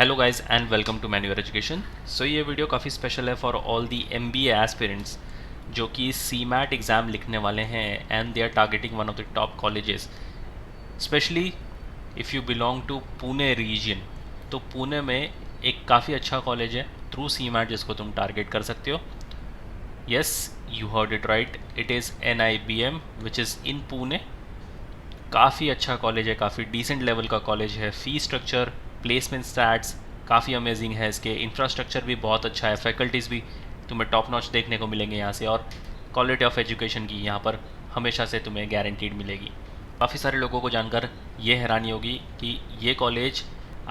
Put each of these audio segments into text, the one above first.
Hello guys and welcome to मैन्यूअर education. So ये video काफ़ी स्पेशल है for all the MBA aspirants जो कि सीमैट एग्ज़ाम लिखने वाले हैं and they are targeting one of the top colleges, specially if you belong to Pune region. तो पुणे में एक काफ़ी अच्छा कॉलेज है थ्रू सीमैट जिसको तुम टारगेट कर सकते हो। Yes, you heard it right, it is NIBM which is in Pune. काफ़ी अच्छा कॉलेज है, काफ़ी डिसेंट लेवल का कॉलेज है। फ़ी स्ट्रक्चर, प्लेसमेंट स्टैट्स काफ़ी अमेजिंग है, इसके इंफ्रास्ट्रक्चर भी बहुत अच्छा है, फैकल्टीज़ भी तुम्हें टॉप नॉच देखने को मिलेंगे यहाँ से, और क्वालिटी ऑफ एजुकेशन की यहाँ पर हमेशा से तुम्हें गारंटीड मिलेगी। काफ़ी सारे लोगों को जानकर ये हैरानी होगी कि ये कॉलेज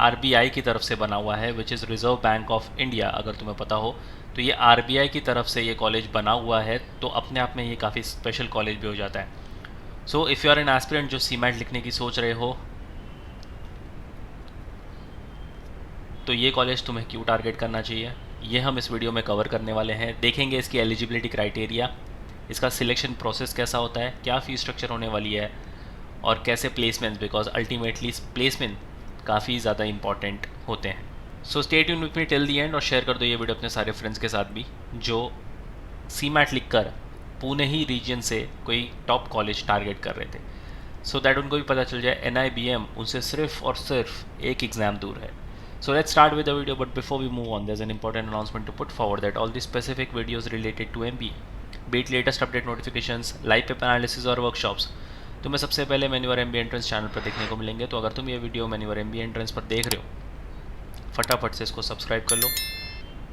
RBI की तरफ से बना हुआ है, which is reserve bank of India. अगर तुम्हें पता हो तो ये RBI की तरफ से ये कॉलेज बना हुआ है, तो अपने आप में ये काफ़ी स्पेशल कॉलेज भी हो जाता है। So if you are an aspirant जो सीमैट लिखने की सोच रहे हो, तो ये कॉलेज तुम्हें क्यों टारगेट करना चाहिए, ये हम इस वीडियो में कवर करने वाले हैं। देखेंगे इसकी एलिजिबिलिटी क्राइटेरिया, इसका सिलेक्शन प्रोसेस कैसा होता है, क्या फ़ी स्ट्रक्चर होने वाली है, और कैसे प्लेसमेंट्स, बिकॉज अल्टीमेटली प्लेसमेंट काफ़ी ज़्यादा इंपॉर्टेंट होते हैं। So stay tuned with me till the and, और शेयर कर दो ये वीडियो अपने सारे फ्रेंड्स के साथ भी जो सीमैट लिखकर पुणे ही रीजन से कोई टॉप कॉलेज टारगेट कर रहे थे, सो दैट उनको भी पता चल जाए NIBM उनसे सिर्फ और सिर्फ एक एग्ज़ाम दूर है। So let's start with the video, but before we move on, there's an important announcement to put forward that all the specific videos related to MBA, be it latest update notifications, live paper analysis और workshops, तुम्हें सबसे पहले manure MBA entrance channel पर देखने को मिलेंगे। तो अगर तुम ये वीडियो मैन्यूअर MBA एंट्रेंस पर देख रहे हो, फटाफट से इसको सब्सक्राइब कर लो।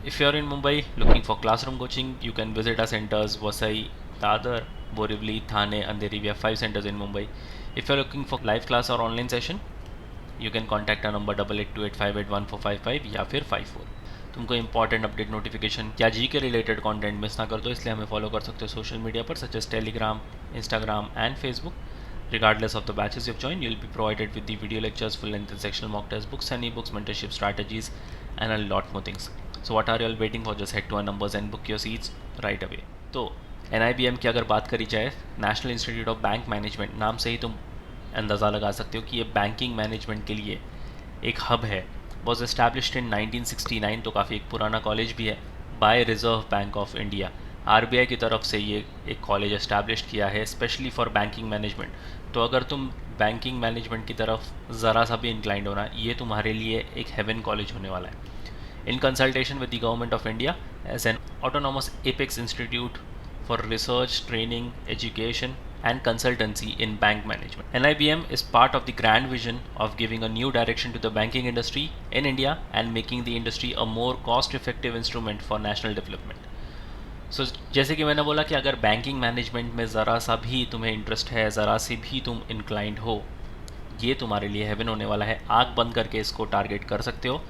If you are in Mumbai looking for classroom coaching, you can visit our centers Vasai, Dadar, Borivali, Thane, Andheri. We have 5 centers in Mumbai. If you are looking for live class or online session, you can contact our number 8828581455 या फिर 54। तुमको important update notification या जी के related content miss ना कर दो, इसलिए हमें फॉलो कर सकते हो सोशल मीडिया पर such as Telegram, Instagram and Facebook. Regardless of the batches you've joined, you'll be provided with the video lectures, full length and sectional mock test books and ebooks, mentorship strategies and a lot more things. So what are you all waiting for? Just head to our numbers and book your seats right away. तो NIBM की अगर बात करी जाए, national institute of bank management, नाम से ही तुम अंदाज़ा लगा सकते हो कि ये बैंकिंग मैनेजमेंट के लिए एक हब है। वॉज एस्टैब्लिश्ड इन 1969, तो काफ़ी एक पुराना कॉलेज भी है, by Reserve Bank of India. RBI की तरफ से ये एक कॉलेज एस्टैब्लिश किया है स्पेशली फॉर बैंकिंग मैनेजमेंट। तो अगर तुम बैंकिंग मैनेजमेंट की तरफ ज़रा सा भी इंक्लाइंड होना, ये तुम्हारे लिए एक हेवन कॉलेज होने वाला है। In consultation with the Government of India as an autonomous apex institute for research, training, education and consultancy in bank management. NIBM is part of the grand vision of giving a new direction to the banking industry in India and making the industry a more cost-effective instrument for national development. So जैसे कि मैंने बोला कि अगर banking management में ज़रा सा भी तुम्हें इंटरेस्ट है, ज़रा से भी तुम इंक्लाइंड हो, ये तुम्हारे लिए हेवन होने वाला है। आँख बंद करके इसको टारगेट कर सकते हो।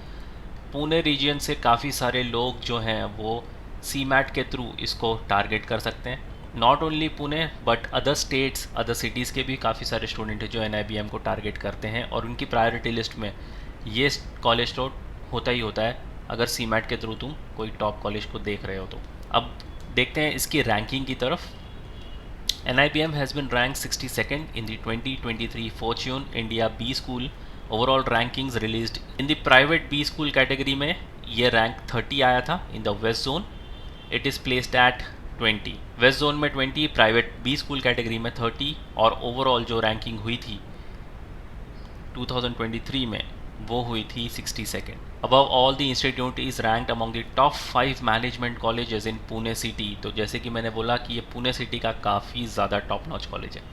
पुणे रीजन से काफ़ी सारे लोग जो हैं वो सीमैट के थ्रू इसको टारगेट कर सकते हैं। Not only Pune but other states, other cities के भी काफ़ी सारे स्टूडेंट हैं जो NIBM को टारगेट करते हैं, और उनकी प्रायोरिटी लिस्ट में ये कॉलेज तो होता ही होता है अगर सीमैट के थ्रू तुम कोई टॉप कॉलेज को देख रहे हो तो। अब देखते हैं इसकी रैंकिंग की तरफ। NIBM has been ranked 62nd in the 2023 Fortune India B School overall rankings released. In the private B School category में ये रैंक 30 आया था। In the west zone it is placed at 20, west zone में 20, private B school category में 30, और overall जो ranking हुई थी 2023 में वो हुई थी 62nd। Above all the institute is ranked among the top 5 management colleges in Pune city. तो जैसे कि मैंने बोला कि ये पुणे सिटी का काफ़ी ज़्यादा टॉप नॉच कॉलेज है।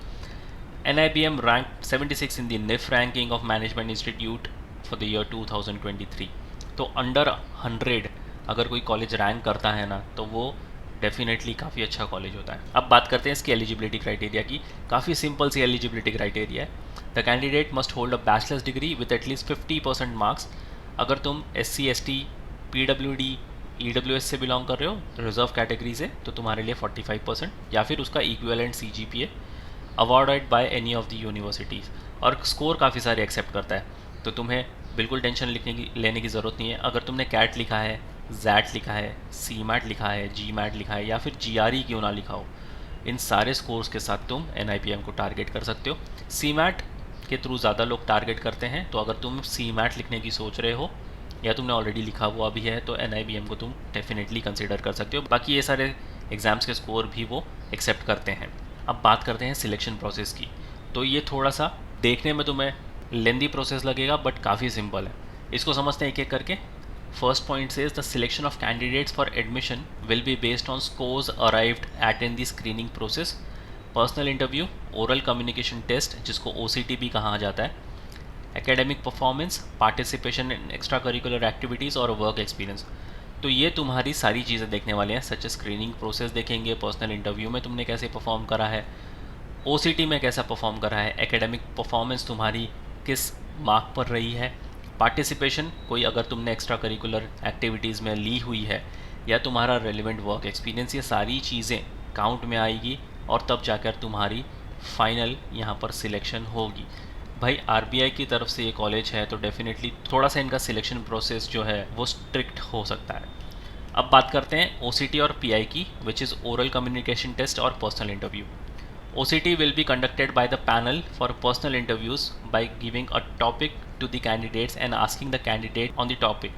NIBM ranked 76 in the NIF ranking of management institute for the year 2023। तो अंडर 100 अगर कोई कॉलेज रैंक करता है ना, तो वो डेफिनेटली काफ़ी अच्छा कॉलेज होता है। अब बात करते हैं इसकी एलिजिबिलिटी क्राइटेरिया की। काफ़ी सिंपल सी एलिजिबिलिटी क्राइटेरिया है। The candidate must hold a bachelors degree with at least 50% marks. अगर तुम SC ST PWD EWS से बिलोंग कर रहे हो, रिजर्व कैटेगरी से, तो तुम्हारे लिए 45% या फिर उसका equivalent CGPA awarded by any of the universities. और स्कोर काफ़ी सारे एक्सेप्ट करता है, तो तुम्हें बिल्कुल टेंशन लेने की ज़रूरत नहीं है। अगर तुमने कैट लिखा है, जैट लिखा है, CMAT लिखा है, GMAT लिखा है, या फिर GRE क्यों ना लिखा हो, इन सारे स्कोर्स के साथ तुम NIBM को टारगेट कर सकते हो। CMAT के थ्रू ज़्यादा लोग टारगेट करते हैं, तो अगर तुम CMAT लिखने की सोच रहे हो या तुमने ऑलरेडी लिखा हुआ भी है तो NIBM को तुम डेफिनेटली कंसिडर कर सकते हो। बाकी ये सारे एग्ज़ाम्स के स्कोर भी वो एक्सेप्ट करते हैं। अब बात करते हैं सिलेक्शन प्रोसेस की। तो ये थोड़ा सा देखने में तुम्हें लेंदी प्रोसेस लगेगा बट काफ़ी सिंपल है। इसको समझते हैं एक एक करके। First point says the selection of candidates for admission will be based on scores arrived at in the screening process, personal interview, oral communication test जिसको OCT भी कहा जाता है, academic performance, participation in extra curricular activities और work experience. तो ये तुम्हारी सारी चीज़ें देखने वाले हैं, सच स्क्रीनिंग प्रोसेस देखेंगे, पर्सनल इंटरव्यू में तुमने कैसे परफॉर्म करा है, OCT में कैसा परफॉर्म करा है, एकेडमिक परफॉर्मेंस तुम्हारी किस मार्क पर रही है, पार्टिसिपेशन कोई अगर तुमने एक्स्ट्रा करिकुलर एक्टिविटीज़ में ली हुई है, या तुम्हारा रेलिवेंट वर्क एक्सपीरियंस, ये सारी चीज़ें काउंट में आएगी और तब जाकर तुम्हारी फाइनल यहाँ पर सिलेक्शन होगी। भाई RBI की तरफ से ये कॉलेज है तो डेफिनेटली थोड़ा सा इनका सिलेक्शन प्रोसेस जो है वो स्ट्रिक्ट हो सकता है। अब बात करते हैं OCT और PI की, which is oral communication test और personal interview. OCT will be conducted by the panel for personal interviews by giving a topic to the candidates and asking the candidate on the topic।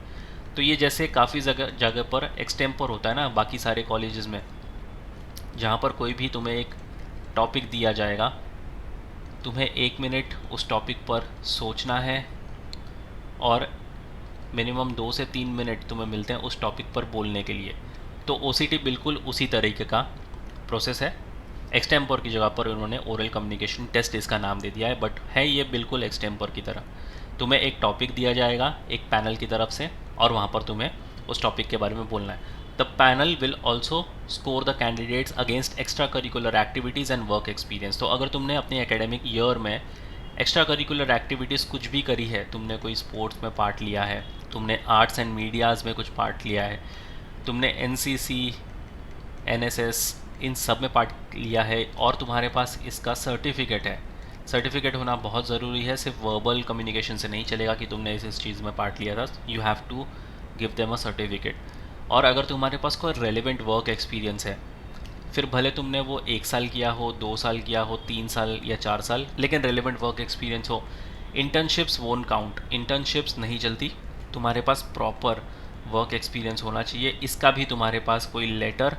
तो ये जैसे काफ़ी जगह पर extempore होता है ना बाकी सारे कॉलेजेस में, जहाँ पर कोई भी तुम्हें एक टॉपिक दिया जाएगा, तुम्हें 1 मिनट उस टॉपिक पर सोचना है और मिनिमम 2 से 3 मिनट तुम्हें मिलते हैं उस टॉपिक पर बोलने के लिए। तो OCT बिल्कुल उसी तरीके का प्रोसेस है। एक्सटेम्पर की जगह पर उन्होंने ओरल कम्युनिकेशन टेस्ट इसका नाम दे दिया है, बट है ये बिल्कुल एक्सटेम्पर की तरह। तुम्हें एक टॉपिक दिया जाएगा एक पैनल की तरफ से और वहाँ पर तुम्हें उस टॉपिक के बारे में बोलना है। The panel will also score the candidates against extra curricular activities and work experience. तो अगर तुमने अपने एकेडमिक ईयर में एक्स्ट्रा करिकुलर एक्टिविटीज़ कुछ भी करी है, तुमने कोई स्पोर्ट्स में पार्ट लिया है, तुमने आर्ट्स एंड मीडियाज़ में कुछ पार्ट लिया है, तुमने NCC, NSS इन सब में पार्ट लिया है और तुम्हारे पास इसका सर्टिफिकेट है। सर्टिफिकेट होना बहुत ज़रूरी है, सिर्फ वर्बल कम्युनिकेशन से नहीं चलेगा कि तुमने इस चीज़ में पार्ट लिया था। You have to give them a certificate. और अगर तुम्हारे पास कोई रेलिवेंट वर्क एक्सपीरियंस है, फिर भले तुमने वो 1 साल किया हो, 2 साल किया हो, 3 साल या 4 साल, लेकिन रेलिवेंट वर्क एक्सपीरियंस हो। इंटर्नशिप्स वोंट काउंट, इंटर्नशिप्स नहीं चलती, तुम्हारे पास प्रॉपर वर्क एक्सपीरियंस होना चाहिए। इसका भी तुम्हारे पास कोई लेटर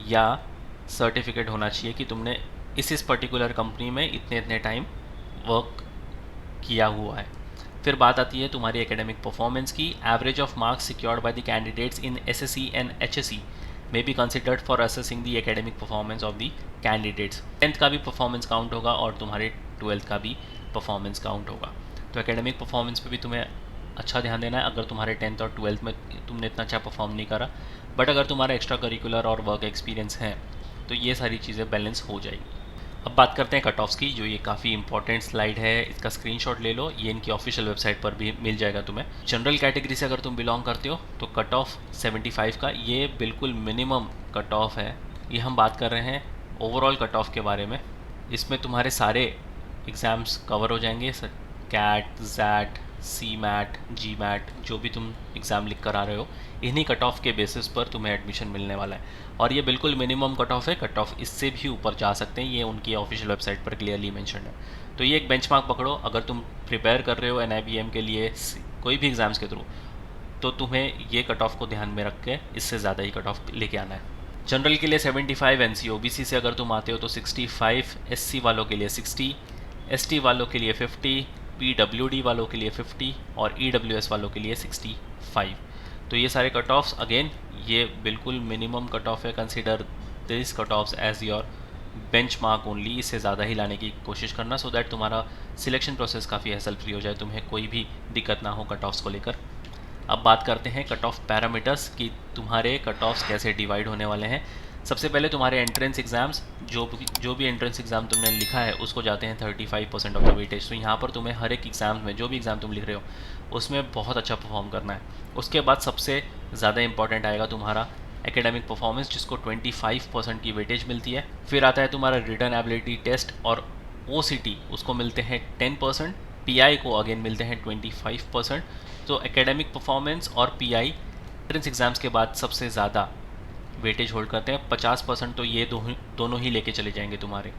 या सर्टिफिकेट होना चाहिए कि तुमने इस पर्टिकुलर कंपनी में इतने इतने टाइम वर्क किया हुआ है। फिर बात आती है तुम्हारी एकेडमिक परफॉर्मेंस की। Average of marks secured by the candidates in SSC and HSC may be considered for assessing the academic performance of the candidates. 10th का भी परफॉर्मेंस काउंट होगा और तुम्हारे 12th का भी परफॉर्मेंस काउंट होगा। तो एकेडमिक परफॉर्मेंस पे भी तुम्हें अच्छा ध्यान देना है। अगर तुम्हारे 10th और 12th में तुमने इतना अच्छा परफॉर्म नहीं करा, बट अगर तुम्हारा एक्स्ट्रा करिकुलर और वर्क एक्सपीरियंस है तो ये सारी चीज़ें बैलेंस हो जाएगी। अब बात करते हैं कट ऑफ्स की, जो ये काफ़ी इंपॉर्टेंट स्लाइड है, इसका स्क्रीनशॉट ले लो, ये इनकी ऑफिशियल वेबसाइट पर भी मिल जाएगा तुम्हें। जनरल कैटेगरी से अगर तुम बिलोंग करते हो तो कट ऑफ 75 का ये बिल्कुल मिनिमम कट ऑफ है। ये हम बात कर रहे हैं ओवरऑल कट ऑफ के बारे में। इसमें तुम्हारे सारे एग्ज़ाम्स कवर हो जाएंगे, CAT, ZAT, CMAT, GMAT, जो भी तुम एग्ज़ाम लिख कर आ रहे हो, इन्हीं कट ऑफ के बेसिस पर तुम्हें एडमिशन मिलने वाला है। और ये बिल्कुल मिनिमम कट ऑफ है, कट ऑफ इससे भी ऊपर जा सकते हैं, ये उनकी ऑफिशियल वेबसाइट पर क्लियरली मेंशन है। तो ये एक बेंचमार्क पकड़ो, अगर तुम प्रिपेयर कर रहे हो NIBM के लिए कोई भी एग्ज़ाम्स के थ्रू, तो तुम्हें ये कट ऑफ को ध्यान में रख के इससे ज़्यादा ही कट ऑफ लेके आना है। जनरल के लिए 75 NC, OBC से अगर तुम आते हो तो 65, SC वालों के लिए 60, ST वालों के लिए 50, PWD वालों के लिए 50 और EWS वालों के लिए 65। तो ये सारे कट ऑफ्स अगेन ये बिल्कुल मिनिमम कट ऑफ है। Consider this cut offs as your benchmark only, इससे ज़्यादा ही लाने की कोशिश करना सो दैट तुम्हारा सिलेक्शन प्रोसेस काफ़ी हैसल फ्री हो जाए, तुम्हें कोई भी दिक्कत ना हो कट ऑफ्स को लेकर। अब बात करते हैं कट ऑफ पैरामीटर्स कि तुम्हारे कट ऑफ्स कैसे डिवाइड होने वाले हैं। सबसे पहले तुम्हारे एंट्रेंस एग्ज़ाम्स, जो भी एंट्रेंस एग्ज़ाम तुमने लिखा है उसको जाते हैं 35% ऑफ द वेटेज। तो यहाँ पर तुम्हें हर एक एग्ज़ाम में जो भी एग्ज़ाम तुम लिख रहे हो उसमें बहुत अच्छा परफॉर्म करना है। उसके बाद सबसे ज़्यादा इंपॉर्टेंट आएगा तुम्हारा एकेडमिक परफॉर्मेंस, जिसको 25% की वेटेज मिलती है। फिर आता है तुम्हारा रिटन एबिलिटी टेस्ट और OCT, उसको मिलते हैं 10%, PI को अगेन मिलते हैं 25%। तो एकेडमिक परफॉर्मेंस और PI एंट्रेंस एग्ज़ाम्स के बाद सबसे ज़्यादा वेटेज होल्ड करते हैं। 50% तो ये दोनों ही लेके चले जाएंगे तुम्हारे।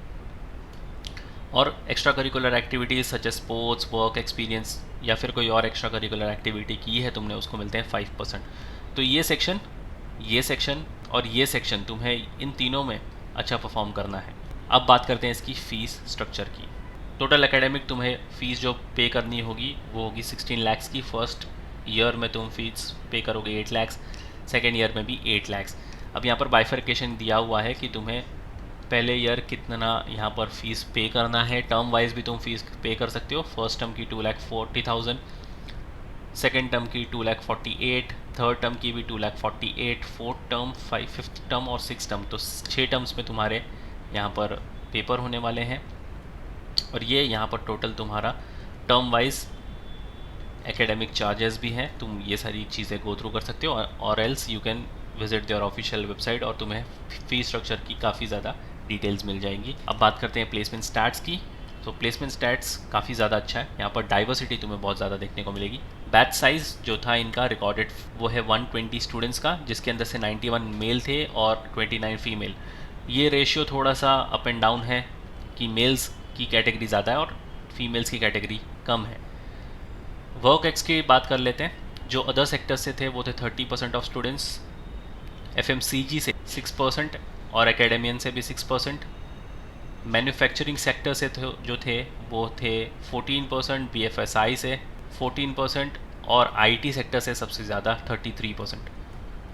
और extra curricular activities such as sports, work experience या फिर कोई और एक्स्ट्रा करिकुलर एक्टिविटी की है तुमने, उसको मिलते हैं 5%। तो ये सेक्शन और ये सेक्शन तुम्हें इन तीनों में अच्छा परफॉर्म करना है। अब बात करते हैं इसकी फ़ीस स्ट्रक्चर की। टोटल एकेडमिक तुम्हें फ़ीस जो पे करनी होगी वो होगी 16 लाख्स की। फर्स्ट ईयर में तुम फीस पे करोगे 8 लाख्स, सेकेंड ईयर में भी 8 लाख्स। अब यहाँ पर बाइफर्केशन दिया हुआ है कि तुम्हें पहले ईयर कितना यहाँ पर फीस पे करना है। टर्म वाइज भी तुम फीस पे कर सकते हो। फर्स्ट टर्म की 2,40,000, सेकेंड टर्म की 2,48,000, थर्ड टर्म की भी 2,48,000, फोर्थ टर्म, फिफ्थ टर्म और सिक्स टर्म, तो 6 टर्म्स में तुम्हारे यहाँ पर पेपर होने वाले हैं। और ये यहाँ पर टोटल तुम्हारा टर्म वाइज एकेडमिक चार्जेस भी हैं। तुम ये सारी चीज़ें गो थ्रू कर सकते हो और else you can visit there official website और तुम्हें फीस स्ट्रक्चर की काफ़ी ज़्यादा डिटेल्स मिल जाएंगी। अब बात करते हैं प्लेसमेंट स्टैट्स की। तो प्लेसमेंट स्टैट्स काफ़ी ज़्यादा अच्छा है। यहाँ पर डाइवर्सिटी तुम्हें बहुत ज़्यादा देखने को मिलेगी। बैच साइज़ जो था इनका रिकॉर्डेड वो है 120 स्टूडेंट्स का, जिसके अंदर से 91 मेल थे और 29 फीमेल। ये रेशियो थोड़ा सा अप एंड डाउन है कि मेल्स की कैटेगरी ज़्यादा है और फीमेल्स की कैटेगरी कम है। वर्क एक्स की बात कर लेते हैं। जो अदर सेक्टर्स से थे वो थे 30% ऑफ स्टूडेंट्स, FMCG से 6% और एकेडमियन से भी 6%। मैन्युफैक्चरिंग सेक्टर से जो थे वो थे 14%, BFSI से 14% और IT सेक्टर से सबसे ज़्यादा 33%।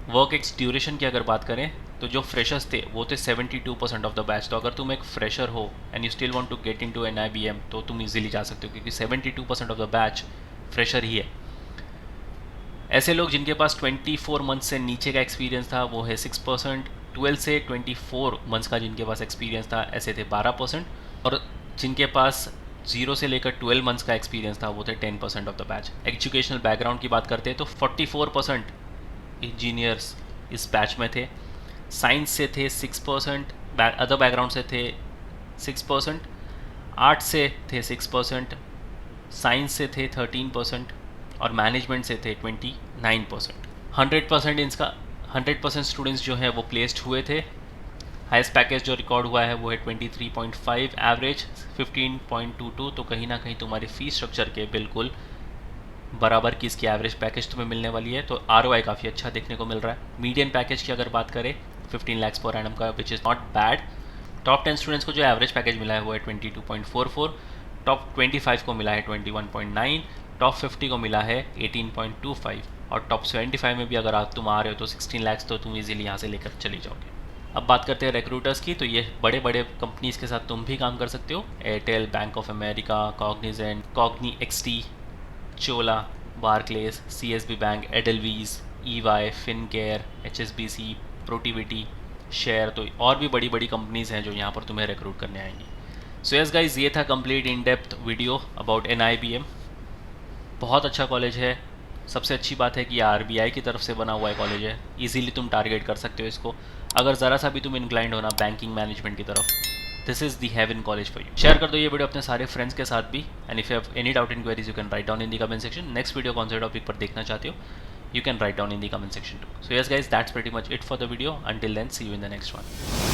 वर्क एक्स ड्यूरेशन की अगर बात करें तो जो फ्रेशर्स थे वो थे 72% ऑफ द बैच। तो अगर तुम एक फ्रेशर हो and you still want to get into NIBM तो तुम इजीली जा सकते हो, क्योंकि 72% ऑफ द बैच फ्रेशर ही है। ऐसे लोग जिनके पास 24 मंथ से नीचे का एक्सपीरियंस था वो है 6%, 12 से 24 मंथ्स का जिनके पास एक्सपीरियंस था ऐसे थे 12%, और जिनके पास 0 से लेकर 12 मंथ्स का एक्सपीरियंस था वो थे 10% of the batch. Educational background की बात करते हैं तो 44% इंजीनियर्स इस बैच में थे। साइंस से थे 6%, अदर बैकग्राउंड से थे 6%, आर्ट से थे 6%, साइंस से थे 13% और मैनेजमेंट से थे 29%। 100% स्टूडेंट्स जो हैं वो प्लेस्ड हुए थे। हाईएस्ट पैकेज जो रिकॉर्ड हुआ है वो है 23.5, एवरेज 15.22। तो कहीं ना कहीं तुम्हारी फीस स्ट्रक्चर के बिल्कुल बराबर की इसकी एवरेज पैकेज तुम्हें मिलने वाली है। तो ROI काफ़ी अच्छा देखने को मिल रहा है। मीडियन पैकेज की अगर बात करें 15 lakhs पर एनम का, which is not bad. Top 10 students को जो एवरेज पैकेज मिला है वो है 22.44, टॉप 25 को मिला है 21.9, टॉप 50 को मिला है 18.25 और टॉप 75 में भी अगर तुम आ रहे हो तो 16 lakhs तो तुम इजीली यहाँ से लेकर चले जाओगे। अब बात करते हैं रिक्रूटर्स की। तो ये बड़े बड़े कंपनीज़ के साथ तुम भी काम कर सकते हो। Airtel, bank of America, Cognizant, Cogni XT, Chola, Barclays, CSB bank, Edelweiss, EY, Fincare, HSBC, Protiviti, शेयर, तो और भी बड़ी बड़ी कंपनीज़ हैं जो यहाँ पर तुम्हें रिक्रूट करने आएंगी। सो यस गाइज, ये था complete in depth video about NIBM। बहुत अच्छा कॉलेज है। सबसे अच्छी बात है कि RBI की तरफ से बना हुआ है कॉलेज है। इजीली तुम टारगेट कर सकते हो इसको अगर ज़रा सा भी तुम इंक्लाइंड होना बैंकिंग मैनेजमेंट की तरफ। This is the heaven college for you. Share कर दो ये वीडियो अपने सारे फ्रेंड्स के साथ भी। And if you have any doubt in queries you can write down in the comment section. Next video कौन से टॉपिक पर देखना चाहते हो you can write down in the comment section too. So yes guys, that's pretty much it for the video. Until then, see you in the next one.